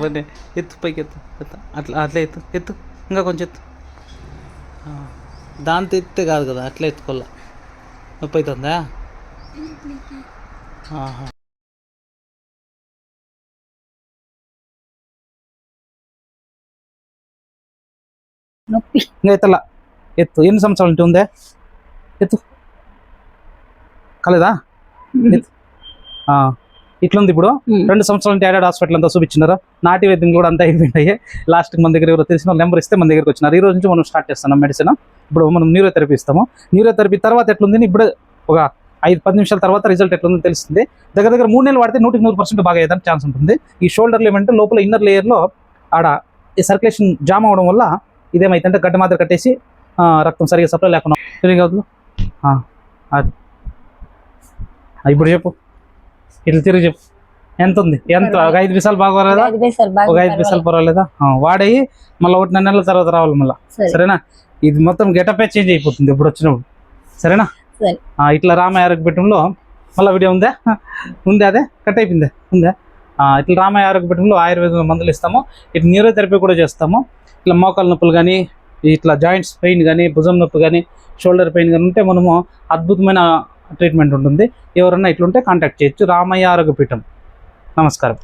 ఎత్తు పైకి ఎత్తు ఎత్తు అట్లా అట్లా ఎత్తు ఎత్తు ఇంకా కొంచెం ఎత్తు దాంతో ఎత్తే కాదు కదా అట్లా ఎత్తుకోవాల నొప్పి అవుతుందా నొప్పి ఇంకా ఎత్తలా ఎత్తు ఎన్ని సంవత్సరాలు ఉంటే ఉందే ఎత్తు కాలేదా ఎత్తు ఇట్లుంది ఇప్పుడు 2 సంవత్సరాల నుంచి యాడాడ్ హాస్పిటల్ అంతా చూపించినారు నాటి వైద్యం కూడా అంతా అయిపోయినాయి లాస్ట్కి మన దగ్గర ఎవరో తెలిసిన నెంబర్ ఇస్తే మన దగ్గరికి వచ్చినారు ఈ రోజు నుంచి మనం స్టార్ట్ చేస్తున్నాం మెడిసిన్ ఇప్పుడు మనం న్యూరోథెరపీ ఇస్తాము న్యూరోథెరపీ తర్వాత ఎట్లుంది ఇప్పుడు ఒక 5-10 నిమిషాల తర్వాత రిజల్ట్ ఎట్లుందో తెలుస్తుంది దగ్గర 3 నెలలు వాడితే 100% బాగా అయ్యేదానికి ఛాన్స్ ఉంటుంది ఈ షోల్డర్లో ఏమంటే లోపల ఇన్నర్ లేయర్లో ఆడ ఈ సర్క్యులేషన్ జామ్ అవడం వల్ల ఇదేమైతే గడ్డ మాత్రం కట్టేసి రక్తం సరిగా సప్లై లేకుండా సరిగా కాదు ఇప్పుడు చెప్పు ఇట్లా తిరిగి చెప్పు ఎంత ఉంది ఎంత ఒక 5 పైసలు బాగోలేదా ఒక 5 పైసలు పర్వాలేదా వాడేయి మళ్ళీ 1 నెలల తర్వాత రావాలి మళ్ళీ సరేనా ఇది మొత్తం గెటపే చేంజ్ అయిపోతుంది ఇప్పుడు వచ్చినప్పుడు సరేనా ఇట్లా రామయ్య ఆరోగ్య పీఠంలో మళ్ళీ వీడియో ఉందా ఉంది అదే కట్ అయిపోయిందే ఉందా ఇట్లా రామయ్య ఆరోగ్య పీఠంలో ఆయుర్వేద మందులు ఇస్తాము ఇట్లా న్యూరోథెరపీ కూడా చేస్తాము ఇట్లా మోకాలు నొప్పులు కానీ ఇట్లా జాయింట్స్ పెయిన్ కానీ భుజం నొప్పి కానీ షోల్డర్ పెయిన్ కానీ ఉంటే మనము అద్భుతమైన ట్రీట్మెంట్ ఉంటుంది ఎవరన్నా ఇట్లుంటే కాంటాక్ట్ చేయొచ్చు రామయ్య ఆరోగ్య పీఠం నమస్కారం